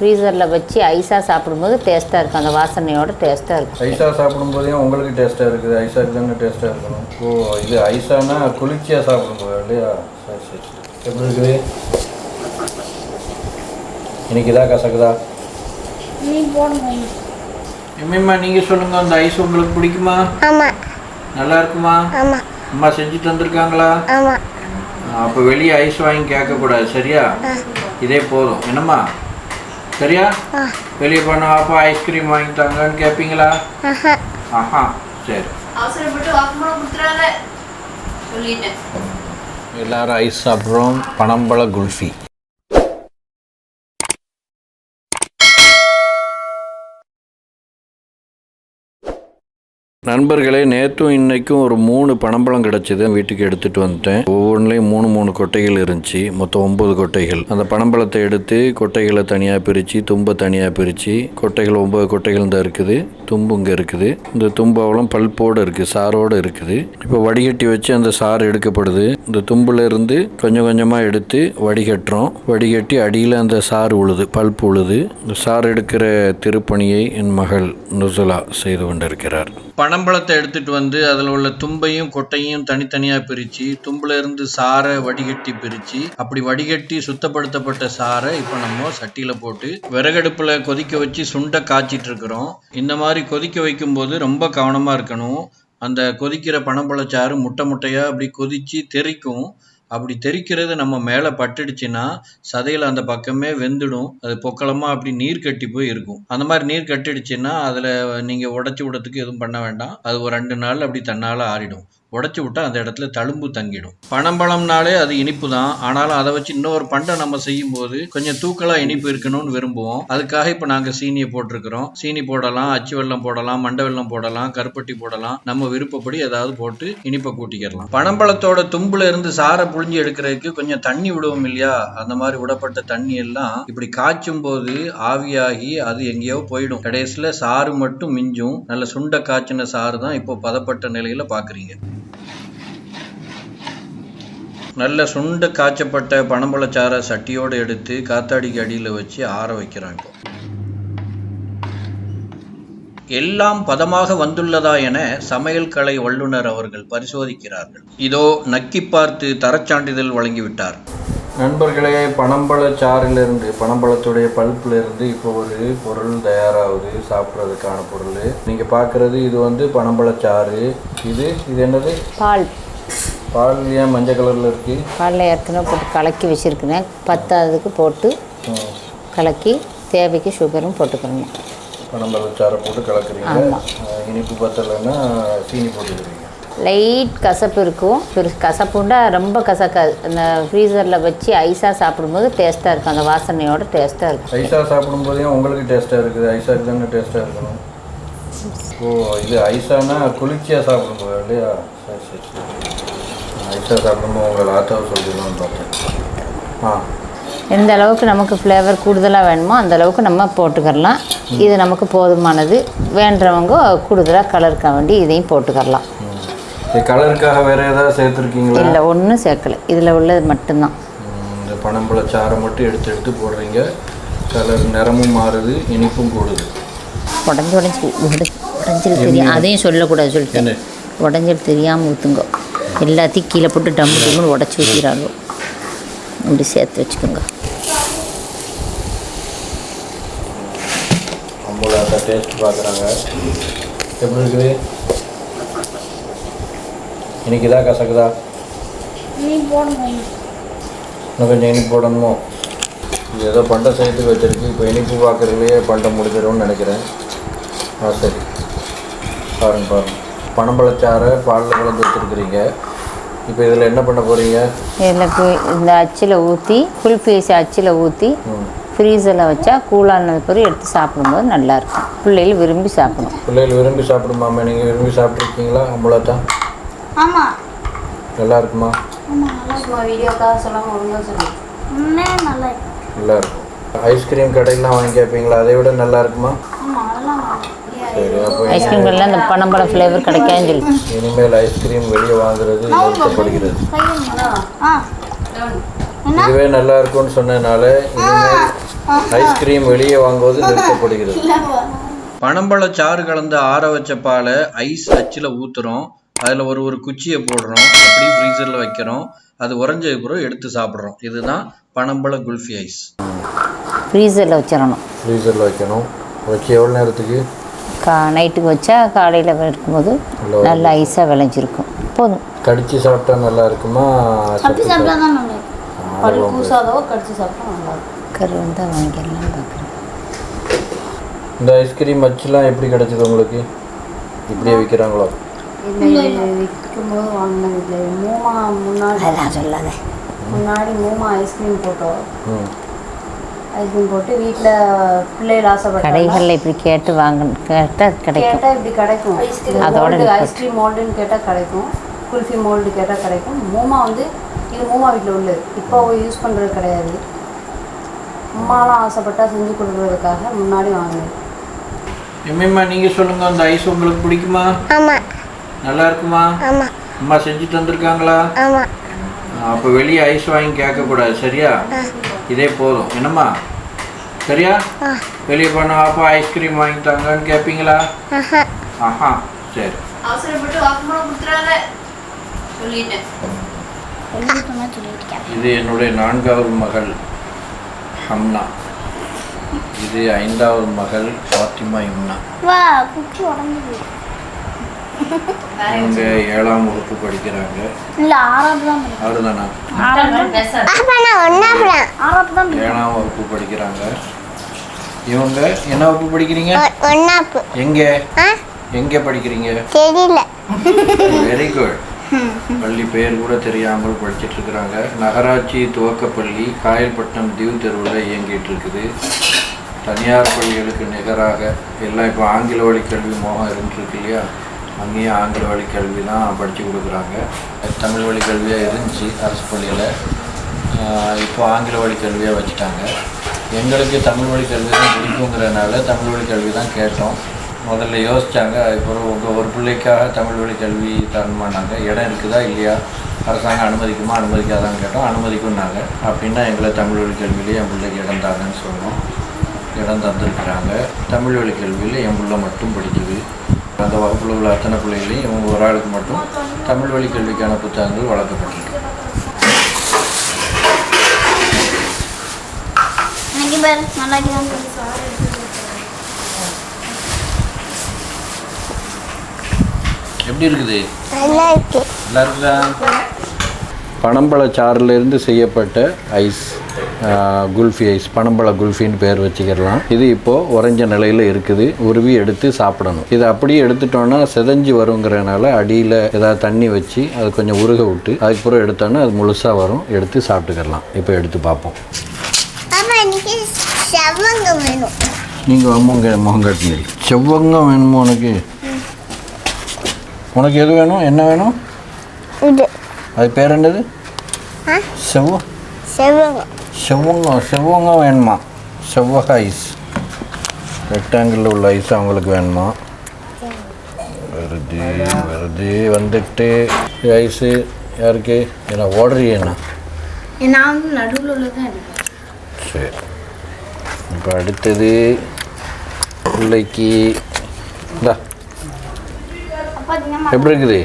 ஃப்ரீசரில் வச்சு ஐஸாக சாப்பிடும்போது டேஸ்ட்டாக இருக்கும். அந்த வாசனையோட டேஸ்ட்டாக இருக்கும். ஐஸாக சாப்பிடும்போதே உங்களுக்கு டேஸ்ட்டாக இருக்குது. ஐஸாக்கு தானே டேஸ்ட்டாக இருக்கணும். ஓ, இது ஐஸானா குளிர்ச்சியாக சாப்பிடும்போது இல்லையா? சரி சரி. எப்படி இருக்குது இன்னைக்கு? இதா கசக்குதா? எம்மா நீங்கள் சொல்லுங்கள், அந்த ஐஸ் உங்களுக்கு பிடிக்குமா? ஆமாம். நல்லா இருக்குமா? ஆமாம். அம்மா செஞ்சுட்டு வந்திருக்காங்களா? ஆமாம். அப்போ வெளியே ஐஸ் வாங்கி கேட்கக்கூடாது, சரியா? இதே போதும் என்னம்மா, சரியா? வெளியே போனா அப்பா ஐஸ்கிரீம் வாங்கி தாங்கன்னு கேட்பீங்களா? ஆஹா, சரி. எல்லாரும் ஐஸ் சாப்பிட்றோம். பனம்பழ குல்ஃபி. நண்பர்களே, நேற்றும் இன்றைக்கும் ஒரு 3 பனம்பழம் கிடச்சிது. வீட்டுக்கு எடுத்துகிட்டு வந்துட்டேன். ஒவ்வொன்றுலேயும் 3 கொட்டைகள் இருந்துச்சு. மொத்தம் 9 கொட்டைகள். அந்த பனம்பழத்தை எடுத்து கொட்டைகளை தனியாக பிரித்து, தும்பை தனியாக பிரித்து, கொட்டைகள் 9 கொட்டைகள் தான் இருக்குது. தும்பு இங்கே இருக்குது. இந்த தும்பவளம் பல்போடு இருக்குது, சாரோடு இருக்குது. இப்போ வடிகட்டி வச்சு அந்த சாறு எடுக்கப்படுது. இந்த தும்பில் இருந்து கொஞ்சம் கொஞ்சமாக எடுத்து வடிகட்டுறோம். வடிகட்டி அடியில் அந்த சாறு உழுது, பல்ப் உழுது. இந்த சாறு எடுக்கிற திருப்பணியை என் மகள் நுசலா செய்து கொண்டிருக்கிறார். பனம்பழத்தை எடுத்துகிட்டு வந்து அதில் உள்ள தும்பையும் கொட்டையும் தனித்தனியாக பிரித்து, தும்பில் இருந்து சாரை வடிகட்டி பிரித்து, அப்படி வடிகட்டி சுத்தப்படுத்தப்பட்ட சாரை இப்போ நம்ம சட்டியில் போட்டு விறகடுப்பில் கொதிக்க வச்சு சுண்டை காய்ச்சிட்டு இருக்கிறோம். இந்த மாதிரி கொதிக்க வைக்கும்போது ரொம்ப கவனமாக இருக்கணும். அந்த கொதிக்கிற பனம்பழச்சாறு முட்டை முட்டையாக அப்படி கொதித்து தெறிக்கும். அப்படி தெறிக்கிறது நம்ம மேலே பட்டுடுச்சுன்னா சதையில் அந்த பக்கமே வெந்துடும். அது பொக்களமாக அப்படி நீர் கட்டி போய் இருக்கும். அந்த மாதிரி நீர் கட்டிடுச்சுன்னா அதில் நீங்கள் உடச்சி விடத்துக்கு எதுவும் பண்ண வேண்டாம். அது ஒரு 2 நாள் அப்படி தன்னால் ஆறிடும். உடச்சி விட்டால் அந்த இடத்துல தழும்பு தங்கிடும். பனம்பழம்னாலே அது இனிப்பு தான். ஆனாலும் அதை வச்சு இன்னொரு பண்டம் நம்ம செய்யும்போது கொஞ்சம் தூக்கலாக இனிப்பு இருக்கணும்னு விரும்புவோம். அதுக்காக இப்போ நாங்கள் சீனியை போட்டிருக்கிறோம். சீனி போடலாம், அச்சு வெல்லம் போடலாம், மண்டை வெல்லம் போடலாம், கருப்பட்டி போடலாம். நம்ம விருப்பப்படி ஏதாவது போட்டு இனிப்பை கூட்டிக்கிறலாம். பனம்பழத்தோட தும்புல இருந்து சாரை புழிஞ்சு எடுக்கிறதுக்கு கொஞ்சம் தண்ணி விடுவோம் இல்லையா? அந்த மாதிரி விடப்பட்ட தண்ணி எல்லாம் இப்படி காய்ச்சும் போது ஆவியாகி அது எங்கேயோ போயிடும். கடைசியில் சாறு மட்டும் மிஞ்சும். நல்ல சுண்டை காய்ச்சின சாறு தான் இப்போ பதப்பட்ட நிலையில பாக்குறீங்க. நல்ல சுண்டு காய்ச்சப்பட்ட பனம்பழச்சாறை சட்டியோடு எடுத்து காத்தாடிக்கு அடியில் வச்சு ஆற வைக்கிறோம். இப்போ எல்லாம் பதமாக வந்துள்ளதா என சமையல் கலை வல்லுநர் அவர்கள் பரிசோதிக்கிறார்கள். இதோ நக்கி பார்த்து தரச்சான்றிதழ் வழங்கிவிட்டார். நண்பர்களே, பனம்பழச்சாறிலிருந்து, பனம்பழத்துடைய பல்பிலிருந்து இப்போ ஒரு பொருள் தயாராகுது. சாப்பிட்றதுக்கான பொருள் நீங்கள் பார்க்குறது. இது வந்து பனம்பழச்சாறு. இது என்னது? பால் ஏன் மஞ்சள் கலரில் இருக்குது? பாலில் ஏற்கனவே போட்டு கலக்கி வச்சுருக்கிறேன். 10ஆவதுக்கு போட்டு கலக்கி தேவைக்கு சுகரும் போட்டுக்கிறேங்க. பனம்பழச்சாறை போட்டு கலக்குறீங்க. இனிப்பு பத்தலைன்னா சீனி போட்டுக்கிறீங்க. லைட் கசப்பு இருக்கும். கசப்புண்டா ரொம்ப கசக்காது. அந்த ஃப்ரீசரில் வச்சு ஐஸாக சாப்பிடும்போது டேஸ்ட்டாக இருக்கும். அந்த வாசனையோட டேஸ்ட்டாக இருக்கும். ஐஸாக சாப்பிடும்போதே உங்களுக்கு டேஸ்ட்டாக இருக்குது. ஐஸாக்கு தானே டேஸ்ட்டாக இருக்கணும். ஓ, இது ஐஸானா குளிர்ச்சியாக சாப்பிடும்போது இல்லையா? சரி சரி சரி. ஐஸாக சாப்பிடும்போது உங்களை ஆத்தாவை சொல்லிடலாம்னு பார்த்தேன். எந்த அளவுக்கு நமக்கு ஃப்ளேவர் கூடுதலாக வேணுமோ அந்த அளவுக்கு நம்ம போட்டுக்கிறலாம். இது நமக்கு போதுமானது. வேண்டுறவங்க கூடுதலாக கலருக்காக வேண்டி இதையும் போட்டுக்கிறலாம். கலருக்காக வேறு ஏதாவது சேர்த்துருக்கீங்களா? இல்லை, ஒன்றும் சேர்க்கலை. இதில் உள்ளது மட்டும்தான். இந்த பனம்பழச்சாறை மட்டும் எடுத்து போடுறீங்க. கலர் நிறமும் மாறுது, இனிப்பும் கூடுது. உடஞ்சிட்டு தெரியும். அதையும் சொல்லக்கூடாது சொல்லிட்டு. உடஞ்சிட்டு தெரியாமல் ஊற்றுங்க. எல்லாத்தையும் கீழே போட்டு டம்முன்னு உடச்சி ஊற்றிடுறாங்க. இப்படி சேர்த்து வச்சுக்கோங்க. அம்பளை டேஸ்ட் பார்க்குறாங்க. எப்படி இருக்குது? இன்னைக்கு இதா கசக்குதா? இன்னும் கொஞ்சம் இனிப்பு போடணுமோ? இது ஏதோ பண்டம் செய்யறதுக்கு வச்சுருக்கு. இப்போ இனிப்பு பார்க்குறதுலேயே பண்டம் முடிஞ்சிடும்னு நினைக்கிறேன். சரி, பாருங்கள். பனம்பழச்சாறை பாலில் கலந்து வச்சுருக்குறீங்க. இப்போ இதில் என்ன பண்ண போகிறீங்க? இதில் இந்த அச்சில் ஊற்றி, குல்ஃபி அச்சில் ஊற்றி ஃப்ரீசரில் வச்சா கூலானது பிறகு எடுத்து சாப்பிடும்போது நல்லாயிருக்கும். பிள்ளைகள் விரும்பி சாப்பிடும். பிள்ளைகள் விரும்பி சாப்பிடுமாம்மா? நீங்கள் விரும்பி சாப்பிட்ருக்கீங்களா அம்பளத்தான்? ஆமாம். நல்லா இருக்குமா? வீடியோக்காக சொல்லாமல் ஒழுங்காக சொல்லுங்கள். நல்லா இருக்கும். ஐஸ்கிரீம் கடையெல்லாம் வாங்கி கேட்பீங்களா? அதை விட நல்லா இருக்குமா? சரி, அப்போ ஐஸ்கிரீம்கள்லாம் இந்த பனம்பழம் ஃப்ளேவர் கிடைக்காதுன்னு சொல்லி இனிமேல் ஐஸ்கிரீம் வெளியே வாங்குறது நிறுத்தப்படுகிறது. இதுவே நல்லா இருக்கும்னு சொன்னதுனால இனிமேல் ஐஸ்கிரீம் வெளியே வாங்குவது நிறுத்தப்படுகிறது. பனம்பழ சாறு கலந்து ஆற வச்ச பாலை ஐஸ் அச்சில் ஊற்றுறோம். அதில் ஒரு குச்சியை போடுறோம். அப்படியே ஃப்ரீசரில் வைக்கிறோம். அது உறைஞ்ச அப்புறம் எடுத்து சாப்பிட்றோம். இதுதான் பனம்பழ குல்ஃபி ஐஸ். ஃப்ரீசரில் வச்சிடணும். ஃப்ரீசரில் வைக்கணும். வச்சு எவ்வளோ நேரத்துக்கு? நைட்டுக்கு வச்சா காலையில் இருக்கும்போது நல்ல ஐஸாக விளைஞ்சிருக்கும். போதும். கடிச்சு சாப்பிட்டா நல்லா இருக்குமா? அப்படி சாப்பிட்டா தான் நல்லா இருக்கும். பல் கூசாதவோ கடிச்சு சாப்பிட்டா நல்லா இருக்கும். கரு வந்தால் வாங்கிடலாம் பார்க்குறேன். இந்த ஐஸ்கிரீம் வச்சுலாம் எப்படி கிடச்சிது உங்களுக்கு? இப்படியே விற்கிறாங்களோ? விற்கும்போது வாங்கினது இல்லை. மூமா முன்னாடி அதெல்லாம் சொல்லாத. முன்னாடி மூமா ஐஸ்கிரீம் போட்டோம். ஐஸ்கிரீம் போட்டு வீட்டில் பிள்ளைகள் ஆசைப்பட்டாங்க. கடைகளில் இப்படி கேட்டு வாங்கணும். கேட்டால் கிடைக்கும். கேட்டால் இப்படி கிடைக்கும். அதோட ஐஸ்கிரீம் மோல்டுன்னு கேட்டால் கிடைக்கும். குல்ஃபி மோல்டு கேட்டால் கிடைக்கும். மூமா வந்து இது மூமா வீட்டில் உள்ளது. இப்போ யூஸ் பண்ணுறது கிடையாது. அம்மாலாம் ஆசைப்பட்டா செஞ்சு கொடுக்குறதுக்காக முன்னாடி வாங்கினது. எம்மா நீங்கள் சொல்லுங்கள், அந்த ஐஸ் உங்களுக்கு பிடிக்குமா? ஆமாம். நல்லா இருக்குமா? ஆமாம். அம்மா செஞ்சு தந்துருக்காங்களா? ஆமாம். அப்போ வெளியே ஐஸ் வாங்கி கேட்கக்கூடாது, சரியா? இதே போதும் என்னம்மா, சரியா? வெளியே போனா அப்பா ஐஸ்கிரீம் வாங்கி தாங்கன்னு கேட்பீங்களா? ஆஹா, சரி. அவசரப்பட்டு வாக்குமூலம் கொடுத்துறாங்க சொல்லிட்டேன். இது என்னுடைய 4வது மகள் ஹம்னா. இது 5வது மகள் ஃபாத்திமா இம்னா. இவங்க 7ஆம் வகுப்பு படிக்கிறாங்க. இல்ல 6வது தான். 6 தானா? 7ஆம் வகுப்பு படிக்கிறாங்க. இவங்க என்ன வகுப்பு படிக்கிறீங்க? எங்க எங்க படிக்கிறீங்க? தெரியல. Very good. பள்ளி பெயர் கூட தெரியாமல் படிச்சுட்டு இருக்கிறாங்க. நகராட்சி துவக்கப்பள்ளி காயல்பட்டினம் தீவு தெருவில் இயங்கிட்டு இருக்குது. தனியார் பள்ளிகளுக்கு நிகராக எல்லாம் இப்போ ஆங்கில வழி கல்வி மோகம் இருந்துருக்கு இல்லையா, அங்கேயும் ஆங்கில வழி கல்வி தான் படித்து கொடுக்குறாங்க. தமிழ் வழி கல்வியாக இருந்துச்சு அரசு பள்ளியில், இப்போ ஆங்கில வழி கல்வியாக வச்சுட்டாங்க. எங்களுக்கு தமிழ் வழி கல்வி தான் பிடிக்குங்கிறதுனால தமிழ் வழி கல்வி தான் கேட்டோம். முதல்ல யோசித்தாங்க. அதுக்கப்புறம் உங்கள் ஒரு பிள்ளைக்காக தமிழ் வழி கல்வி தரணுமானாங்க. இடம் இருக்குதா இல்லையா, அரசாங்கம் அனுமதிக்குமா அனுமதிக்காதான்னு கேட்டோம். அனுமதிக்கும்னாங்க. அப்படின்னா எங்களை தமிழ் வழி கல்வியிலே என் பிள்ளைக்கு இடம் தாங்கன்னு சொன்னோம். இடம் தந்துருக்குறாங்க. தமிழ் வழி கல்வியில் என் பிள்ளை மட்டும் படிக்குது. அந்த வகுப்பில் உள்ள அத்தனை பிள்ளைகளையும் இவங்க ஒரு ஆளுக்கு மட்டும் தமிழ் வழி கல்விக்கான புத்தகங்கள் வழங்கப்பட்டிருக்கு. எப்படி இருக்குது? நல்லா இருக்கு. நல்லா இருக்குதா? பனம்பழ சாறிலிருந்து செய்யப்பட்ட ஐஸ், குல்ஃபி ஐஸ், பனம்பழ குல்ஃபின்னு பேர் வச்சுக்கிடலாம். இது இப்போது உறைஞ்ச நிலையில் இருக்குது. உருவி எடுத்து சாப்பிடணும். இதை அப்படியே எடுத்துட்டோன்னா செதஞ்சு வருங்கிறனால அடியில் ஏதாவது தண்ணி வச்சு அதை கொஞ்சம் உருக விட்டு அதுக்கப்புறம் எடுத்தோன்னா அது முழுசாக வரும். எடுத்து சாப்பிட்டுக்கிடலாம். இப்போ எடுத்து பார்ப்போம். செவ்வங்கம் வேணும். நீங்கள் முகங்கட்டினி செவ்வங்கம் வேணுமா உனக்கு? உனக்கு எது வேணும்? என்ன வேணும்? இது. அது பேர் என்னது? செவ்வங்கம். செவ்வங்கம் வேணுமா? செவ்வக ஐஸ், ரெக்டாங்கிளில் உள்ள ஐஸ் அவங்களுக்கு வேணுமா? வருது வந்துட்டு ஐஸு யாருக்கு? ஏன்னா ஓடுறீண்ணா? நான் வந்து நடுவில் உள்ளதான். சரி, இப்போ அடுத்தது பிள்ளைக்கு இந்தா. எப்படி இருக்குது?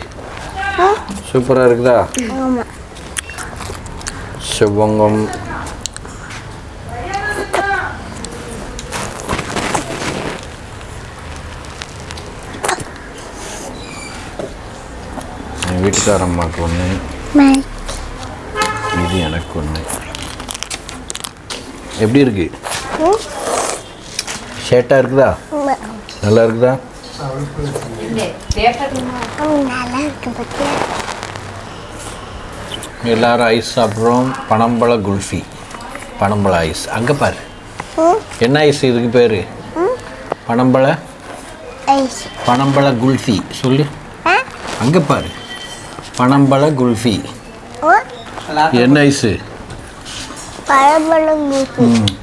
சூப்பராக இருக்குதா? செவ்வங்கம். என் வீட்டுக்காரம்மாவுக்கு ஒன்று, இது எனக்கு ஒன்று. எப்படி இருக்கு? ஷேட்டாக இருக்குதா? நல்லா இருக்குதா? நல்லா இருக்கு. எல்லாரும் ஐஸ் சாப்பிட்றோம். பனம்பழ குல்ஃபி, பனம்பழ ஐஸ். அங்கே பாரு, என்ன ஐஸ் இதுக்கு பேர்? பனம்பழ ஐஸ். பனம்பழ குல்ஃபி சொல்லு. அங்கே பாரு, பனம்பழ குல்ஃபி. என்ன ஐஸு? பனம்பழம் குல்ஃபி.